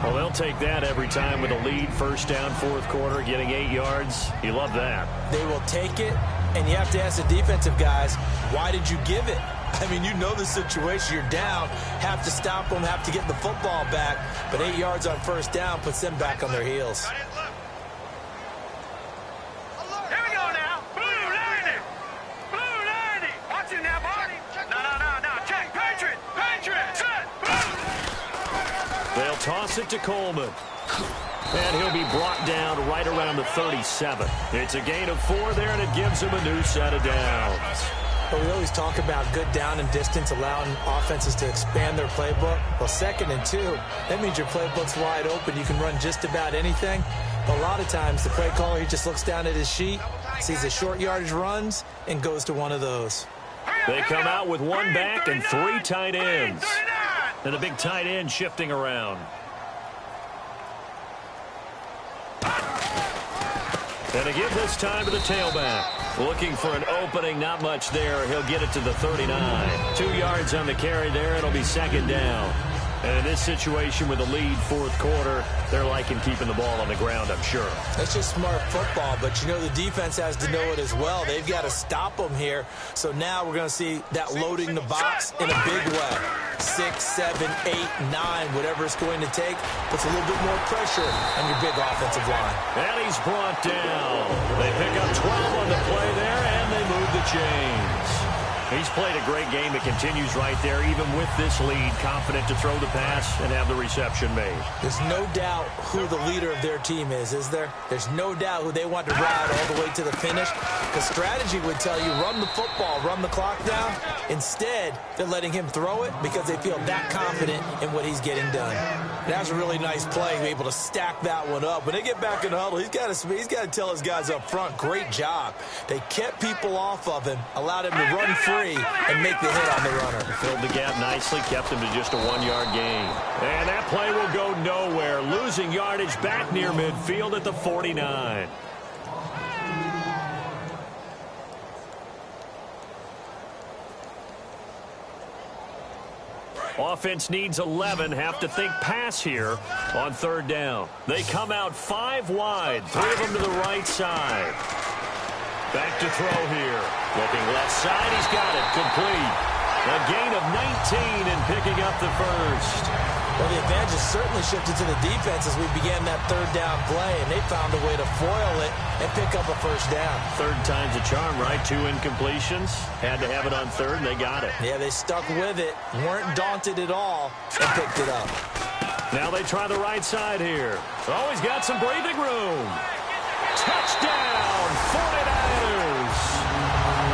Well, they'll take that every time with a lead. First down, fourth quarter, getting 8 yards. You love that. They will take it, and you have to ask the defensive guys, why did you give it? I mean, you know the situation. You're down, have to stop them, have to get the football back. But 8 yards on first down puts them back on their heels. They'll toss it to Coleman. And he'll be brought down right around the 37. It's a gain of 4 there, and it gives him a new set of downs. But we always talk about good down and distance, allowing offenses to expand their playbook. Well, 2nd and 2, that means your playbook's wide open. You can run just about anything. But a lot of times, the play caller, he just looks down at his sheet, sees the short yardage runs, and goes to one of those. They come out with 1 back and 3 tight ends. And a big tight end shifting around. And to give this time to the tailback. Looking for an opening, not much there. He'll get it to the 39. 2 yards on the carry there. It'll be second down. And in this situation with the lead, fourth quarter, they're liking keeping the ball on the ground, I'm sure. That's just smart football, but you know the defense has to know it as well. They've got to stop them here. So now we're going to see that loading the box in a big way. 6, 7, 8, 9, whatever it's going to take, puts a little bit more pressure on your big offensive line. And he's brought down. They pick up 12 on the play there, and they move the chains. He's played a great game. It continues right there, even with this lead, confident to throw the pass and have the reception made. There's no doubt who the leader of their team is there? There's no doubt who they want to ride all the way to the finish. Because strategy would tell you, run the football, run the clock down. Instead, they're letting him throw it because they feel that confident in what he's getting done. That was a really nice play, able to stack that one up. When they get back in the huddle, he's got to tell his guys up front, great job. They kept people off of him, allowed him to run free and make the hit on the runner. Filled the gap nicely, kept him to just a 1-yard gain. And that play will go nowhere. Losing yardage back near midfield at the 49. Offense needs 11. Have to think pass here on third down. They come out 5 wide. 3 of them to the right side. Back to throw here. Looking left side. He's got it. Complete. A gain of 19 and picking up the first. Well, the advantage has certainly shifted to the defense as we began that third down play, and they found a way to foil it and pick up a first down. Third time's a charm, right? 2 incompletions. Had to have it on third, and they got it. Yeah, they stuck with it, weren't daunted at all, and picked it up. Now they try the right side here. Oh, he's got some breathing room. Touchdown, 49ers.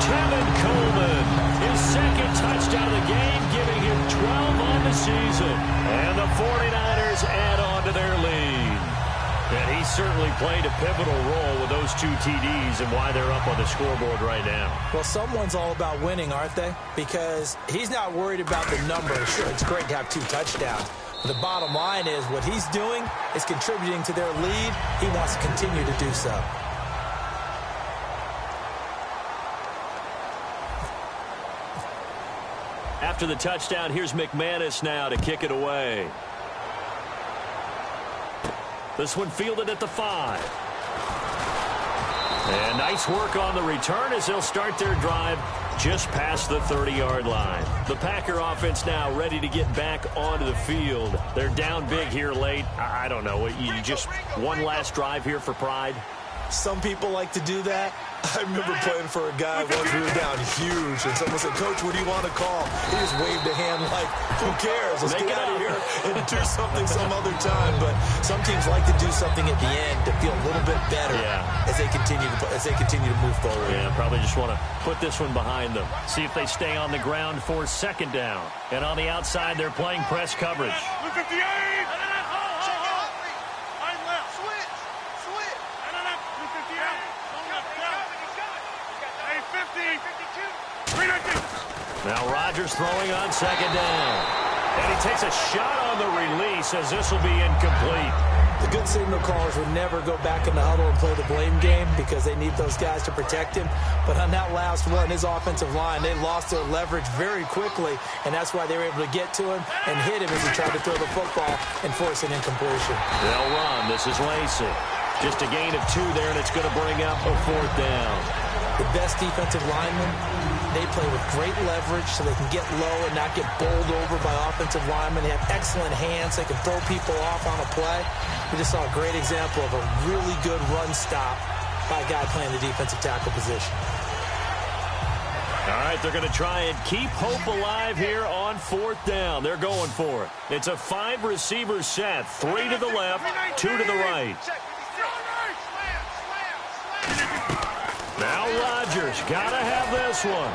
Tevin Coleman, his second touchdown of the game, giving him 12 on the season. And the 49ers add on to their lead. And he certainly played a pivotal role with those 2 TDs and why they're up on the scoreboard right now. Well, someone's all about winning, aren't they? Because he's not worried about the numbers. Sure, it's great to have 2 touchdowns. But the bottom line is what he's doing is contributing to their lead. He wants to continue to do so. After the touchdown, here's McManus now to kick it away. This one fielded at the 5. And nice work on the return as they'll start their drive just past the 30-yard line. The Packer offense now ready to get back onto the field. They're down big here late. I don't know. You just one last drive here for pride? Some people like to do that. I remember playing for a guy once we were down huge, and someone said, "Coach, what do you want to call?" He just waved a hand like, who cares? Let's get out of here and do something some other time. But some teams like to do something at the end to feel a little bit better as they continue to move forward. Yeah, probably just want to put this one behind them. See if they stay on the ground for second down. And on the outside, they're playing press coverage. Look at the aid! Now Rodgers throwing on second down. And he takes a shot on the release as this will be incomplete. The good signal callers would never go back in the huddle and play the blame game because they need those guys to protect him. But on that last one, his offensive line, they lost their leverage very quickly, and that's why they were able to get to him and hit him as he tried to throw the football and force an incompletion. They'll run. This is Lacey. Just a gain of 2 there, and it's going to bring up a 4th down. The best defensive linemen, they play with great leverage so they can get low and not get bowled over by offensive linemen. They have excellent hands. They can throw people off on a play. We just saw a great example of a really good run stop by a guy playing the defensive tackle position. All right, they're going to try and keep hope alive here on 4th down. They're going for it. It's a 5-receiver set, 3 to the left, 2 to the right. Now Rodgers got to have this one.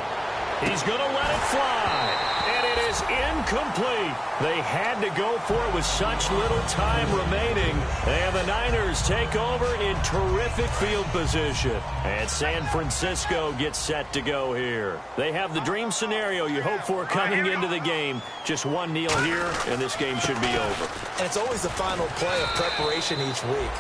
He's going to let it fly. And it is incomplete. They had to go for it with such little time remaining. And the Niners take over in terrific field position. And San Francisco gets set to go here. They have the dream scenario you hope for coming into the game. Just one kneel here, and this game should be over. And it's always the final play of preparation each week.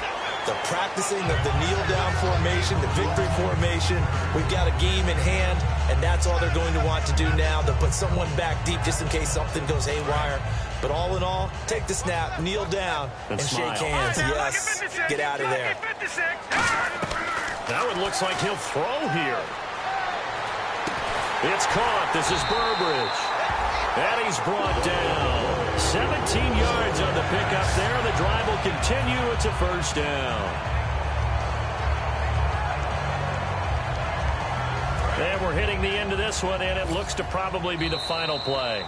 The practicing of the kneel-down formation, the victory formation. We've got a game in hand, and that's all they're going to want to do now, to put someone back deep just in case something goes haywire. But all in all, take the snap, kneel down, and shake hands. Yes, get out of there. That one looks like he'll throw here. It's caught. This is Burbridge. And he's brought down. 17 yards on the pickup there. The drive will continue. It's a first down. And we're hitting the end of this one, and it looks to probably be the final play.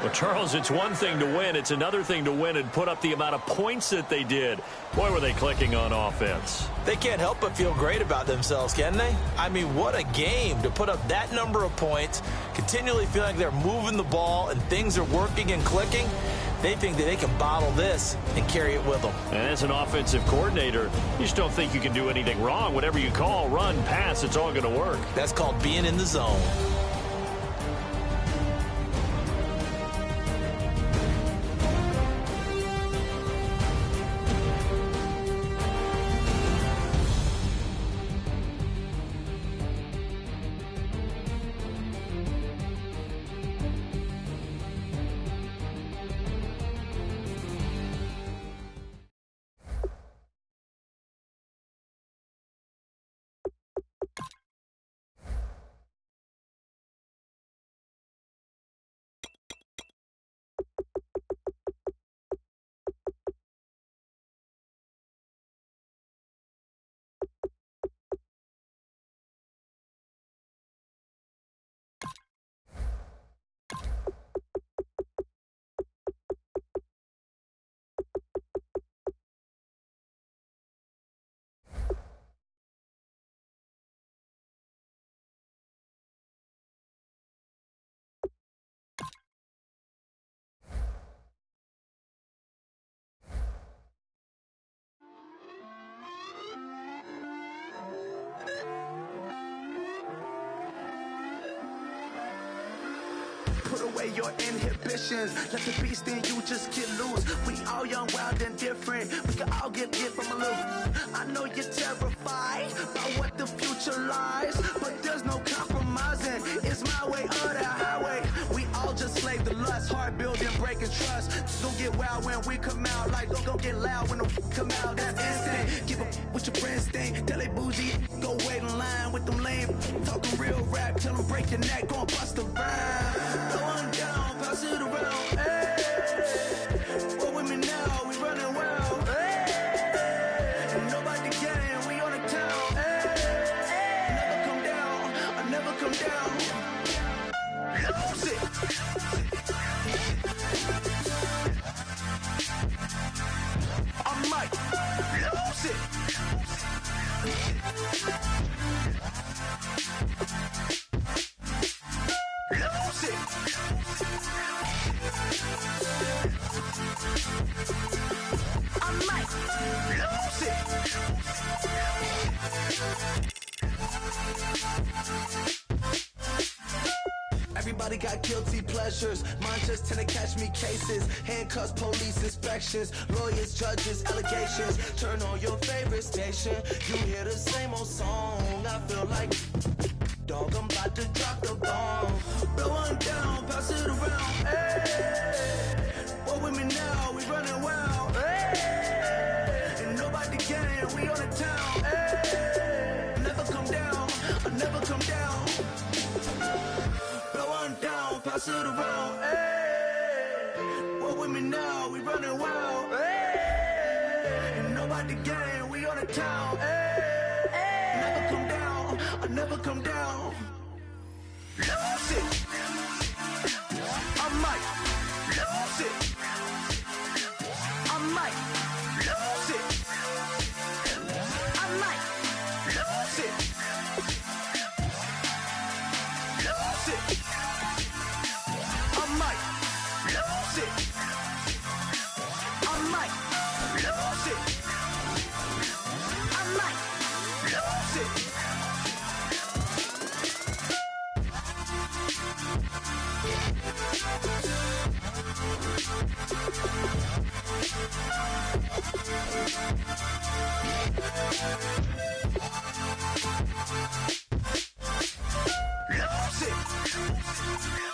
Well, Charles, it's one thing to win. It's another thing to win and put up the amount of points that they did. Boy, were they clicking on offense. They can't help but feel great about themselves, can they? I mean, what a game to put up that number of points, continually feel like they're moving the ball and things are working and clicking. They think that they can bottle this and carry it with them. And as an offensive coordinator, you just don't think you can do anything wrong. Whatever you call, run, pass, it's all going to work. That's called being in the zone. Put away your inhibitions. Let the beast in you just get loose. We all young, wild, and different. We can all get from a little. I know you're terrified by what the future lies, but there's no compromising. It's my way or the highway. We all just slave the lust, heart building, breaking trust. Don't get wild when we come out. Like don't get loud when the come out. That's instant. Keep up with your friends thing. Tell they bougie, go wait in line with them lame. Talking real rap, tell them break your neck, gon' bust a rhyme. Going down, pass it around. Hey, what with me now? We running wild. Hey, and nobody game, we on the town. Hey, never come down, I never come down. Lose it. I might lose it. Lose it. I might lose it. Everybody got guilty pleasures. Mine just tend to catch me cases. Handcuffs, police inspections, lawyers, judges, allegations. Turn on your favorite station. You hear the same old song. I feel like, dog, I'm about to drop the bomb. Blow one down, pass it around. Hey, what with me now? We running wild. Hey, and nobody can. We on the town. Hey, never come down. I never come down. Blow one down, pass it around. Hey, what with me now? We running wild. Hey, and nobody can. We on the town. Hey, never come down. I never come down. Lose it. I might lose it. I might lose it. I might lose it. Lose it. I might lose it. I might lose it. I might lose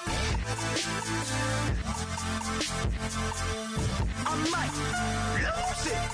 it. I might lose it.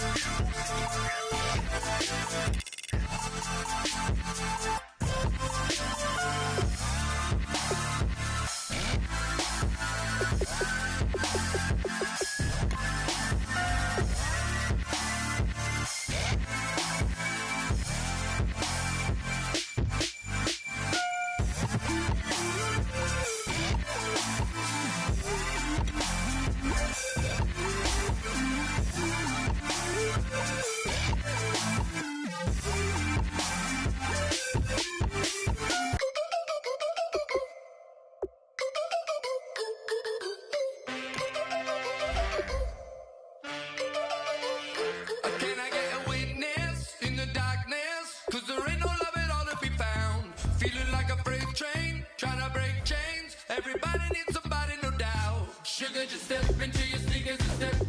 Can I get a witness in the darkness? 'Cause there ain't no love at all to be found. Feeling like a freight train, trying to break chains. Everybody needs somebody, no doubt. Sugar, just step into your sneakers and step